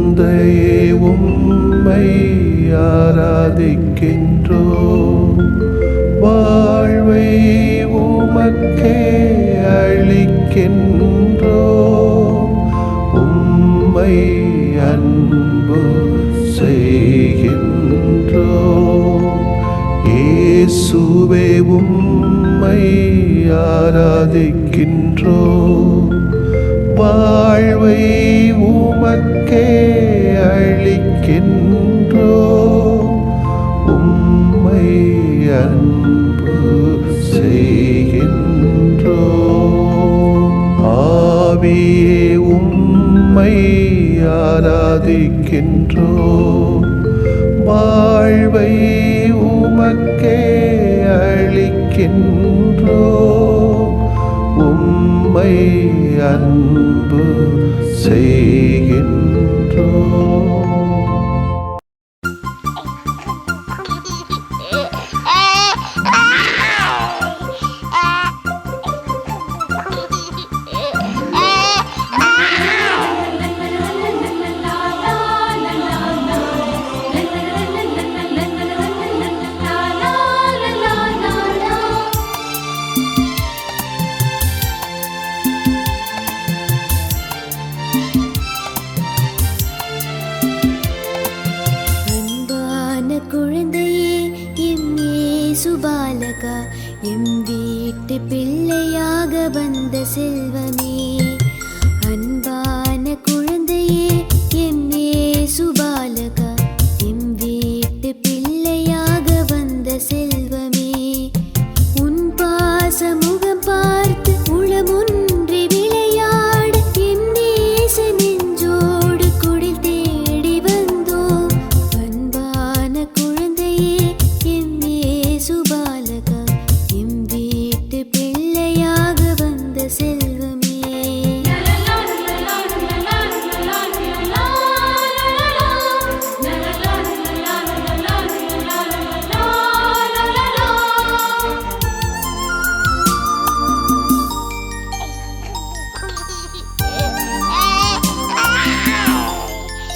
தந்தையே உம்மை ஆராதிக்கின்றோம். வாழ்வை உமக்கே அளிக்கின்றோம். உம்மை அன்பு செய்கின்றோம். இயேசுவே உம்மை ஆராதிக்கின்றோம். வாழ்வை உமக்கே அளிக்கின்றோம். உம்மை அன்பு செய்கின்றோம். ஆவியே உம்மை ஆராதிக்கின்றோம். வாழ்வை உமக்கே அளிக்கின்றோம். உம்மை அன்பு செய்கின்றோம். சுபாலகா எம் வீட்டு பிள்ளையாக வந்த செல்வமே, அன்பான குழந்தையே எம் சுபாலகா எம் வீட்டு பிள்ளையாக வந்த செல்வமே, உன் பாச முகம் பார்த்து உளமொன்றி விளையாட எம் நேச நெஞ்சோடு குடில் தேடி வந்தோம். அன்பான குழந்தையே எம் சுபாலகா எம் வீட்டு பிள்ளையாக வந்த செல்வமே.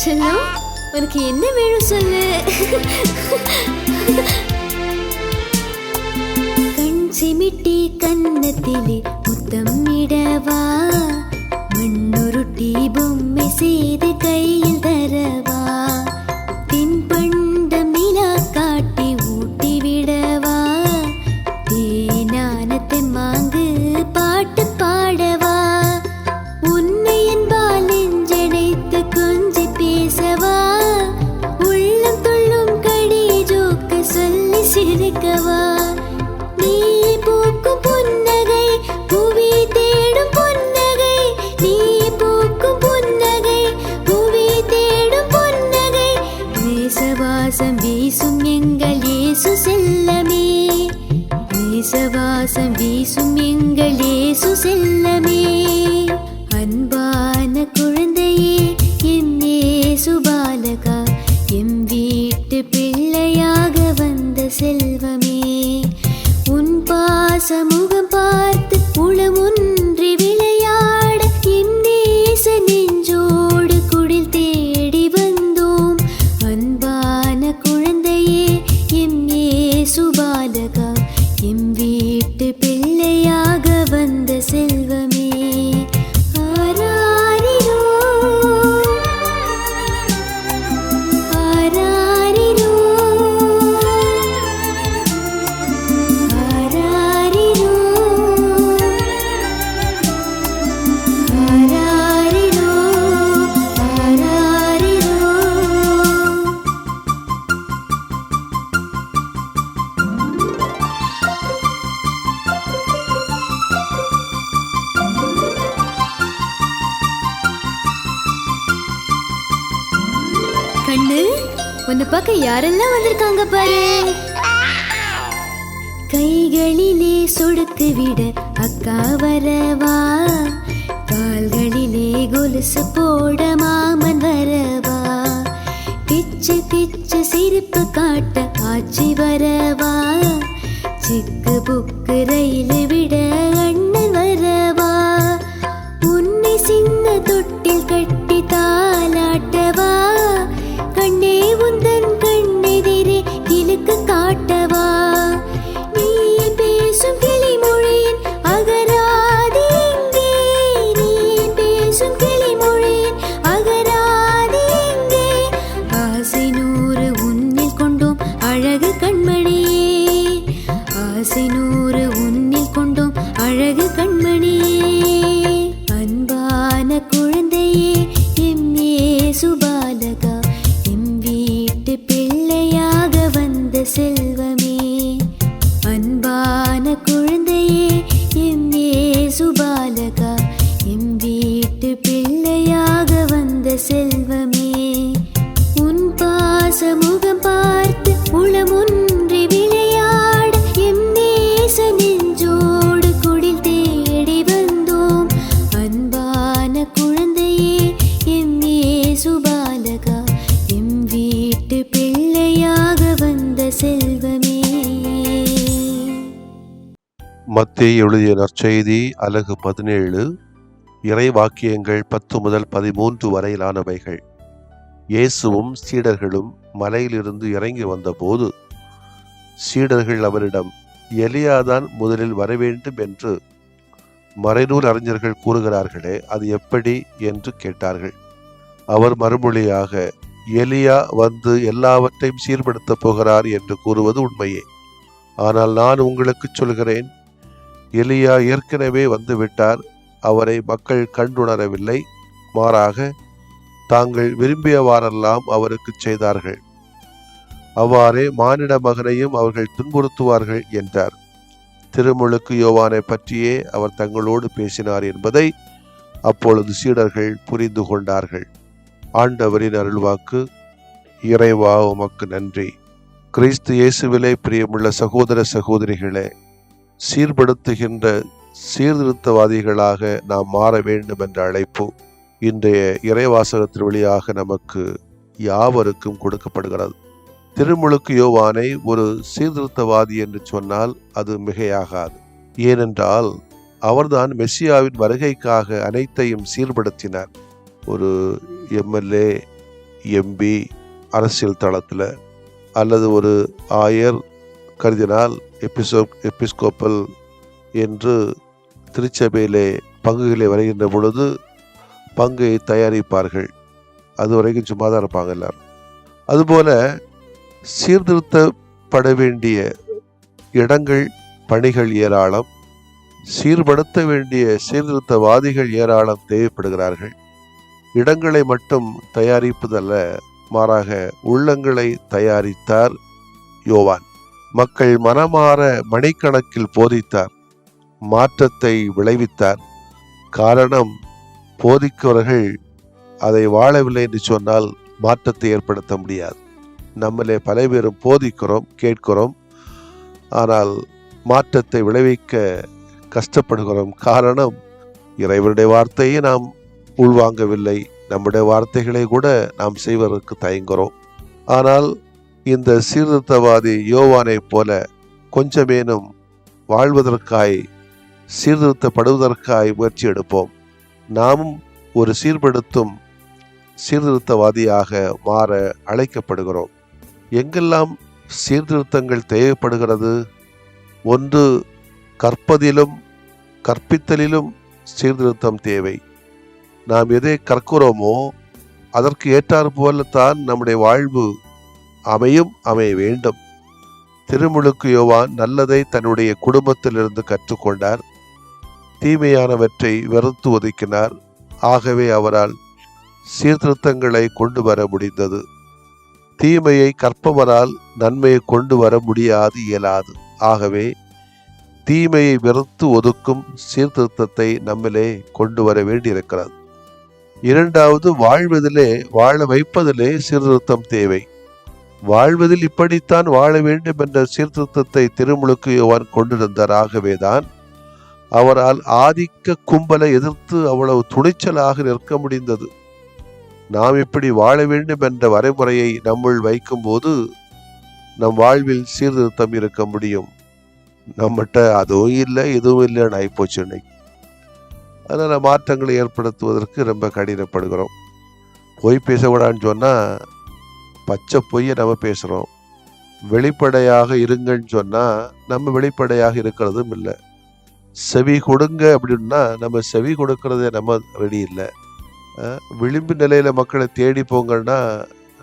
செல்லம், உனக்கு என்ன வேணும் சொல்லு. சிமிட்டி கன்னத்திலே முத்தம் இடவா, மண்ணுருட்டி பொம்மை செய்து கையில் தரவா, தின்பண்டம் நிலா காட்டி ஊட்டி விடவா, தேனான தெம்மாங்கு பாட்டு பாடவா, உன்னை என்பால் நெஞ்சடைத்து கொஞ்சி பேசவா, உள்ளம் துள்ளும் கடி ஜோக்க சொல்லி சிரிக்கவா, நீ பூக்கும் புன்னகை புவி தேடும் புன்னகை, நீ பூக்கும் புன்னகை புவி தேடும் புன்னகை, நேசவாசம் வீசும் எங்கள் இயேசு செல்லமே, நேசவாசம் வீசும் எங்கள் இயேசு செல்லமே, அன்பான குழந்தையே என் சுபாலகா எம் வீட்டு பிள்ளையாக வந்த செல்வமே, உன் பாசமுகம் பார்த்து உளமொன்றி விளையாட எம் நேச நெஞ்சோடு குடில் தேடி வந்தோம். அன்பான குழந்தையே எம் சுபாலகா எம் வீட்டு பிள்ளையாக வந்த செல்வமே. ஆராரிரோ ஆராரிரோ ஆராரிரோ ஆராரிரோ ஆராரிரோ. கண்ணு, உன்னை பார்க்க யாரெல்லாம் வந்திருக்காங்க பாரு. கைகளிலே சொடுக்கு விட அக்கா வரவா, கால்களிலே கொலுசு போட மாமன் வரவா, கிச்சு கிச்சு சிரிப்பு காட்ட ஆச்சி வரவா, சிக்கு புக்கு ரயில் விட அண்ணன் வரவா, உன்னை சின்ன தொட்டில் கட்டி தாலாட்டவா, செல்வமே. மத்தேயு எழுதிய நற்செய்தி அலகு 17 இறை வாக்கியங்கள் 10 முதல் 13 வரையிலானவைகள். இயேசுவும் சீடர்களும் மலையிலிருந்து இறங்கி வந்தபோது சீடர்கள் அவரிடம், எலியாதான் முதலில் வரவேண்டும் என்று மறைநூல் அறிஞர்கள் கூறுகிறார்களே, அது எப்படி என்று கேட்டார்கள். அவர் மறுமொழியாக, எலியா வந்து எல்லாவற்றையும் சீர்படுத்தப் போகிறார் என்று கூறுவது உண்மையே. ஆனால் நான் உங்களுக்கு சொல்கிறேன், எலியா ஏற்கனவே வந்துவிட்டார். அவரை மக்கள் கண்டுணரவில்லை. மாறாக தாங்கள் விரும்பியவாறெல்லாம் அவருக்கு செய்தார்கள். அவ்வாறே மானிட மகனையும் அவர்கள் துன்புறுத்துவார்கள் என்றார். திருமுழுக்கு யோவானை பற்றியே அவர் தங்களோடு பேசினார் என்பதை அப்பொழுது சீடர்கள் புரிந்து கொண்டார்கள். ஆண்டவரின் அருள்வாக்கு. இறைவா, உமக்கு நன்றி. கிறிஸ்து இயேசுவிலே பிரியமுள்ள சகோதர சகோதரிகளே, சீர்படுத்துகின்ற சீர்திருத்தவாதிகளாக நாம் மாற வேண்டும் என்ற அழைப்பு இன்றைய இறைவாசகத்தின் வழியாக நமக்கு யாவருக்கும் கொடுக்கப்படுகிறது. திருமுழுக்கு யோவானை ஒரு சீர்திருத்தவாதி என்று சொன்னால் அது மிகையாகாது. ஏனென்றால் அவர்தான் மெசியாவின் வருகைக்காக அனைத்தையும் சீர்படுத்தினார். ஒரு எம்எல்ஏ, எம்பி, அரசியல் தளத்தில் அல்லது ஒரு ஆயர், கர்தினால், எபிஸ்கோப்பல் என்று திருச்சபையிலே பங்குகளை வருகின்ற பொழுது பங்கை தயாரிப்பார்கள். அது வரைக்கும் சும்மா தான் இருப்பாங்க எல்லாரும். அதுபோல சீர்திருத்தப்பட வேண்டிய இடங்கள், பணிகள் ஏராளம். சீர்படுத்த வேண்டிய சீர்திருத்தவாதிகள் ஏராளம் தேவைப்படுகிறார்கள். இடங்களை மட்டும் தயாரிப்பதல்ல, மாறாக உள்ளங்களை தயாரித்தார் யோவான். மக்கள் மனமாற மணிக்கணக்கில் போதித்தார், மாற்றத்தை விளைவித்தார். காரணம், போதிக்கிறவர்கள் அதை வாழவில்லை என்று சொன்னால் மாற்றத்தை ஏற்படுத்த முடியாது. நம்மளே பல பேரும் போதிக்கிறோம், கேட்கிறோம், ஆனால் மாற்றத்தை விளைவிக்க கஷ்டப்படுகிறோம். காரணம், இறைவனுடைய வார்த்தையை நாம் உள்வாங்கவில்லை. நம்முடைய வார்த்தைகளை கூட நாம் செய்வதற்கு தயங்குகிறோம். ஆனால் இந்த சீர்திருத்தவாதி யோவானை போல கொஞ்சமேனும் வாழ்வதற்காய், சீர்திருத்தப்படுவதற்காய் முயற்சி எடுப்போம். நாமும் ஒரு சீர்படுத்தும் சீர்திருத்தவாதியாக மாற அழைக்கப்படுகிறோம். எங்கெல்லாம் சீர்திருத்தங்கள் தேவைப்படுகிறது? ஒன்று, கற்பதிலும் கற்பித்தலிலும் சீர்திருத்தம் தேவை. நாம் எதை கற்கிறோமோ அதற்கு ஏற்றாறு போலத்தான் நம்முடைய வாழ்வு அமைய வேண்டும். திருமுழுக்கு யோவான் நல்லதை தன்னுடைய குடும்பத்திலிருந்து கற்றுக்கொண்டார். தீமையானவற்றை வெறுத்து ஒதுக்கினார். ஆகவே அவரால் சீர்திருத்தங்களை கொண்டு வர முடிந்தது. தீமையை கற்பவரால் நன்மையை கொண்டு வர முடியாது, இயலாது. ஆகவே தீமையை வெறுத்து ஒதுக்கும் சீர்திருத்தத்தை நம்மிலே கொண்டு வர வேண்டியிருக்கிறது. இரண்டாவது, வாழ்வதிலே, வாழ வைப்பதிலே சீர்திருத்தம் தேவை. வாழ்வதில் இப்படித்தான் வாழ வேண்டும் என்ற சீர்திருத்தத்தை திருமுழுக்கு யோவான் கொண்டிருந்தார். ஆகவேதான் அவரால் ஆதிக்க கும்பலை எதிர்த்து அவ்வளவு துணிச்சலாக நிற்க முடிந்தது. நாம் இப்படி வாழ வேண்டும் என்ற வரைமுறையை நம்முள் வைக்கும்போது நம் வாழ்வில் சீர்திருத்தம் இருக்க முடியும். நம்மகிட்ட அதுவும் இல்லை, இதுவும் இல்லைன்னு ஆயிப்போச்சு இன்னைக்கு. அதனால் மாற்றங்களை ஏற்படுத்துவதற்கு ரொம்ப கடினப்படுகிறோம். பொய் பேசக்கூடாதுன்னு சொன்னால் பச்சை பொய்யை நம்ம பேசுகிறோம். வெளிப்படையாக இருங்கன்னு சொன்னால் நம்ம வெளிப்படையாக இருக்கிறதும் இல்லை. செவி கொடுங்க அப்படின்னா நம்ம செவி கொடுக்கறதே நம்ம ரெடி இல்லை. விளிம்பு நிலையில் மக்களை தேடி போங்கன்னா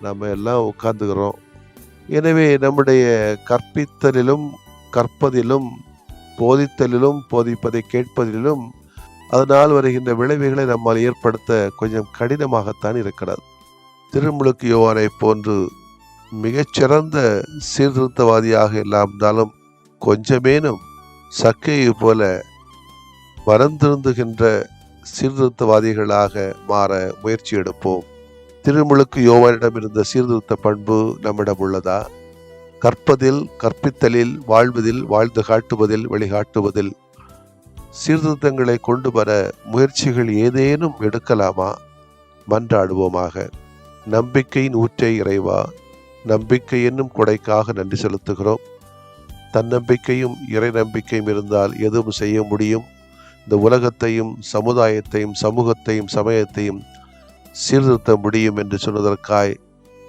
நம்ம எல்லாம் உட்கார்ந்துக்கிறோம். எனவே நம்முடைய கற்பித்தலிலும் கற்பதிலும் போதித்தலிலும் போதிப்பதை கேட்பதிலும் அதனால் வருகின்ற விளைவுகளை நம்மால் ஏற்படுத்த கொஞ்சம் கடினமாகத்தான் இருக்கிறது. திருமுழுக்கு யோவானை போன்று மிகச்சிறந்த சீர்திருத்தவாதியாக இல்லாமலும் கொஞ்சமேனும் சக்கையை போல மறந்திருந்துகின்ற சீர்திருத்தவாதிகளாக மாற முயற்சி எடுப்போம். திருமுழுக்கு யோவானிடம் இருந்த சீர்திருத்த பண்பு நம்மிடம் உள்ளதா? கற்பதில், கற்பித்தலில், வாழ்வதில், வாழ்ந்து காட்டுவதில், வழிகாட்டுவதில் சீர்திருத்தங்களை கொண்டு வர முயற்சிகள் ஏதேனும் எடுக்கலாமா? மன்றாடுவோமாக. நம்பிக்கையின் ஊற்றை இறைவா, நம்பிக்கை என்னும் கொடைக்காக நன்றி செலுத்துகிறோம். தன்னம்பிக்கையும் இறை நம்பிக்கையும் இருந்தால் எதுவும் செய்ய முடியும். இந்த உலகத்தையும் சமுதாயத்தையும் சமூகத்தையும் சமயத்தையும் சீர்திருத்த முடியும் என்று சொன்னதற்காய்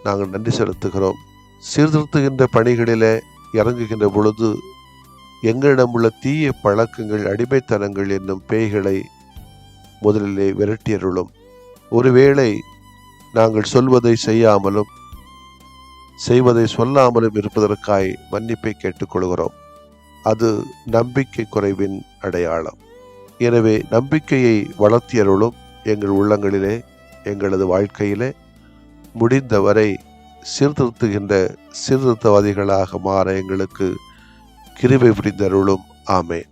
நாங்கள் நன்றி செலுத்துகிறோம். சீர்திருத்துகின்ற பணிகளிலே இறங்குகின்ற பொழுது எங்களிடம் உள்ள தீய பழக்கங்கள், அடிமைத்தனங்கள் என்னும் பேய்களை முதலிலே விரட்டியருளும். ஒருவேளை நாங்கள் சொல்வதை செய்யாமலும் செய்வதை சொல்லாமலும் இருப்பதற்காய் மன்னிப்பை கேட்டுக்கொள்கிறோம். அது நம்பிக்கை குறைவின் அடையாளம். எனவே நம்பிக்கையை வளர்த்தியருளும். எங்கள் உள்ளங்களிலே, எங்களது வாழ்க்கையிலே முடிந்தவரை சீர்திருத்துகின்ற சீர்திருத்தவாதிகளாக மாற எங்களுக்கு கிருபை புரிந்தருளும். ஆமென்.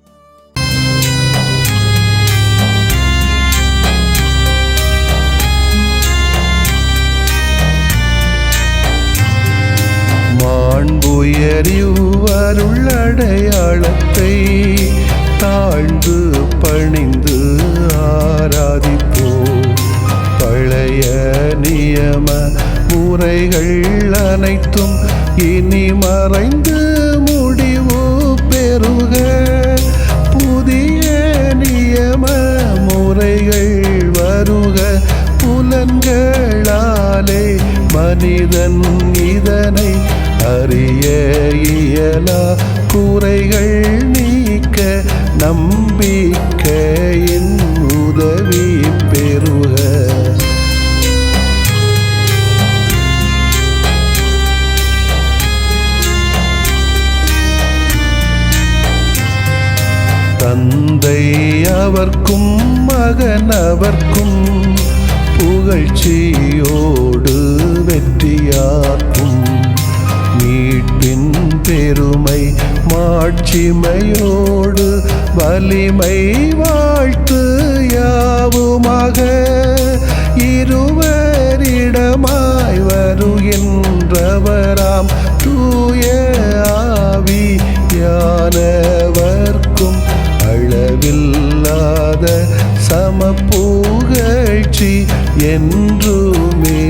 மாண்புயரிவருள்ளடையாளத்தை தாழ்ந்து பணிந்து ஆராதிப்போம். பழைய நியம முறைகள் அனைத்தும் இனி மறைந்து முடிவு பெறுக. புதிய நியம முறைகள் வருக. புலன்களாலே மனிதன் இதனை அறிய இயலா. குறைகள் நீக்க நம்பிக்கையின் உதவி பெறுக. தந்தை அவர்க்கும் மகன் அவர்க்கும் புகழ்ச்சியோடு வெற்றியாக்கும். மீட்பின் பெருமை மாட்சிமையோடு வலிமை வாழ்த்து யாவுமாக. இருவரிடமாய் வருகின்றவராம் தூய ஆவியானவர்க்கும் அளவில்லாத சமப்புகழ்ச்சி என்றுமே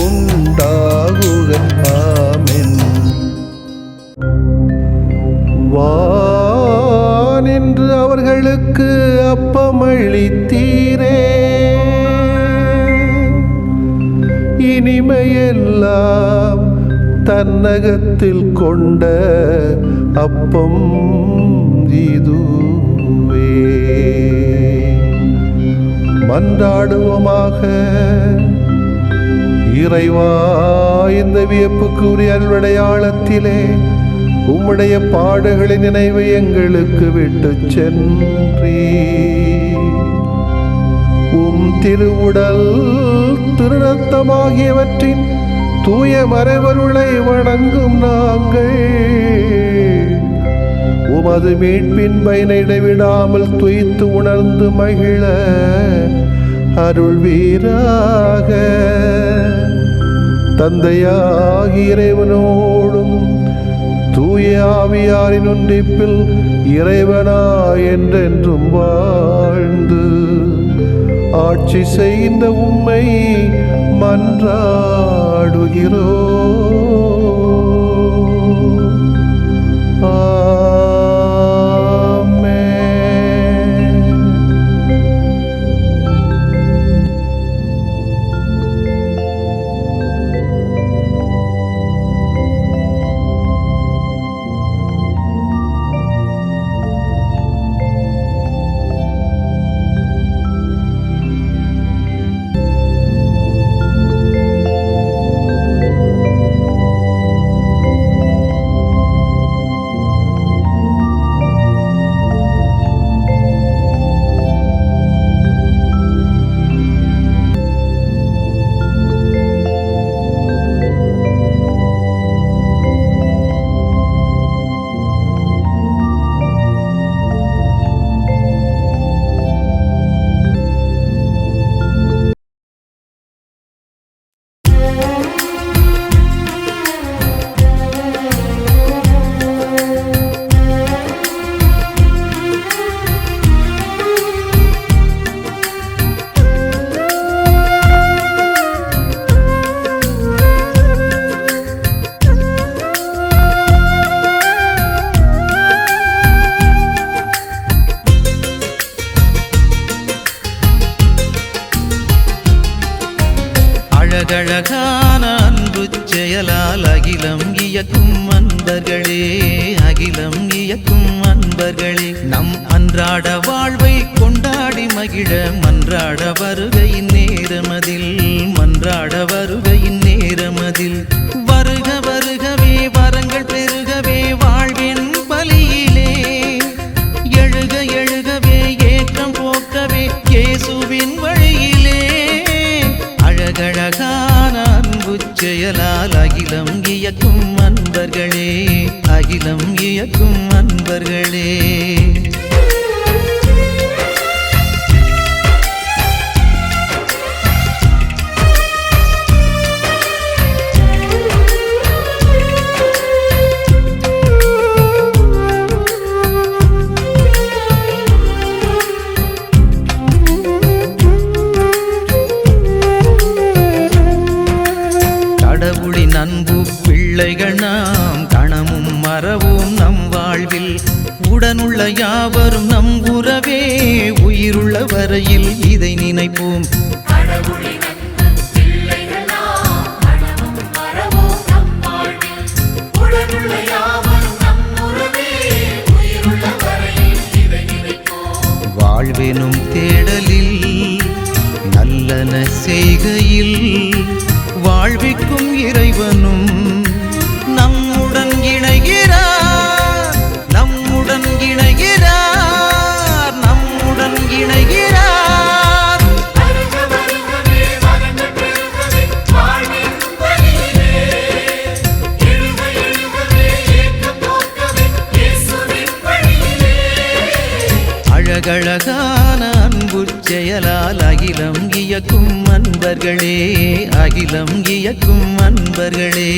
உண்டாகுக. ஆமென். வானென்று அவர்களுக்கு அப்பமளித்தீரே, இனிமையெல்லாம் தன்னகத்தில் கொண்ட அப்பம் இதுவே. மன்றாடுவோமாக. இறைவா, இந்த வியப்புக்குரிய அருளடையாளத்திலே உம்முடைய பாடுகளின் நினைவை எங்களுக்கு விட்டு சென்றீ. உம் திருவுடல் திருரத்தமாகியவற்றின் தூய மறைவருளை வணங்கும் நாங்கள் உமது மீட்பின் பயனை இடைவிடாமல் துய்த்து உணர்ந்து மகிழ அருள்வீராக. தந்தையாகிய இறைவனோடும் தூய ஆவியாரின் ஒன்றிப்பில் இறைவனா என்றென்றும் வாழ்ந்து ஆட்சி செய்கின்ற உம்மை மன்றாடுகிறோம். ஆமென். இயக்கும் அன்பர்களே, அகிலம் இயக்கும் அன்பர்களே, நம் அன்றாட வாழ்வை கொண்டாடி மகிழ மன்றாட வருகையின் நேரமதில், மன்றாட வருகையின் நேரமதில். வருக வருகவே வரங்கள் பெருகவே வாழ்வின் பலியிலே, எழுக எழுகவே ஏற்றம் போக்கவே இயேசுவின் வழியிலே. அழகழகான அன்பு செயலால் அகிலம் இயக்கும் அன்பர்களே, அகிலம் இயக்கும் அன்பர்களே. கடவுளின் அன்பு பிள்ளைகள் நாம் கணமும் மறவோம் நம் வாழ்வில், உடனுள்ள யாவரும் நம் உறவே, உயிருள்ள வரையில் இதை நினைப்போம். வாழ்வெனும் தேடலில் நல்லன செய்கையில் வாழ்விக்கும் இறைவனும் நம்முடன் இணைகிறார், நம்முடன் இணைகிறார், நம்முடன் இணைகிறார். அழகழகான அன்பு செயலால் அகிலம் இயக்கும் அன்பர்களே, அகிலம் இயக்கும் அன்பர்களே.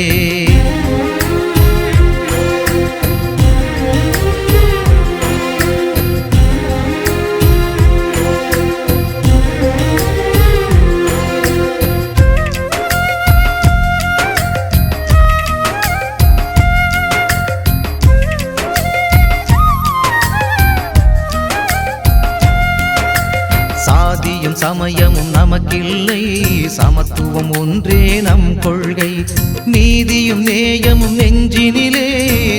சாதியும் சமயமும் நமக்கில்லை, சமத்துவம் ஒன்றே நம் கொள்கை. நீதியும் நேயமும் நெஞ்சினிலே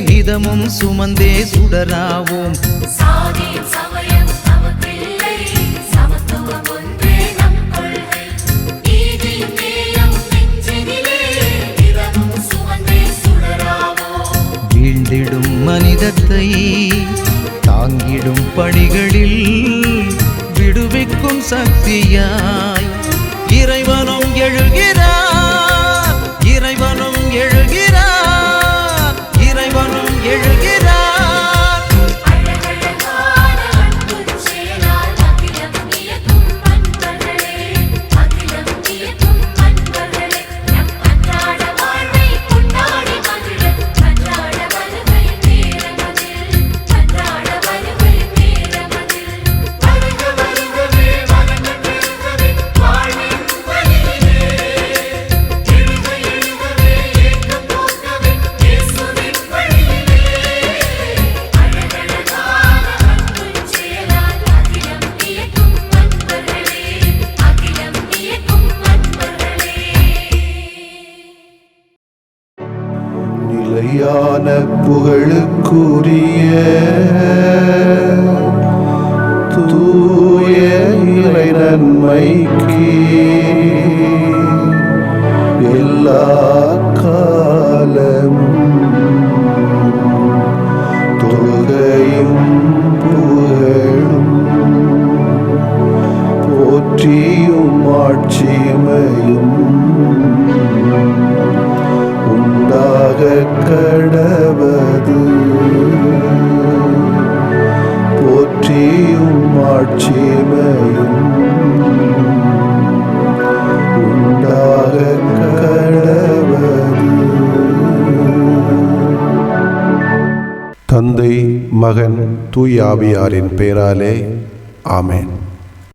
நிதமும் சுமந்தே சுடராவோம். சாதியும் சமயமும் நமக்கில்லை, சமத்துவம் ஒன்றே நம் கொள்கை. நீதியும் நேயமும் நெஞ்சினிலே நிதமும் சுமந்தே சுடராவோம். வீழ்ந்திடும் மனிதத்தை தாங்கிடும் பணிகளில் விடுவிக்கும் சக்தியாய் இறைவனும் எழுகிறார், இறைவனும் எழுகிறார், இறைவனும் எழுகிறார். அழகழகான அன்பு செயலால் அகிலம் இயக்கும் அன்பர்களே, அகிலம் இயக்கும் அன்பர்களே, நம் அன்றாட வாழ்வை கொண்டாடி மகிழ மன்றாட வருகையின் நேரமதில், மன்றாட வருகையின் நேரமதில். நிலையான புகழுக்குரிய தூய இறை நன்மைக்கு எல்லா காலமும் தொழுகையும் புகழும் போற்றியும் ஆட்சிமையும் உண்டாக கடவது. போற்றியும் ஆட்சிமையும் உண்டாக கடவது. தந்தை, மகன், தூய ஆவியாரின் பெயராலே ஆமென்.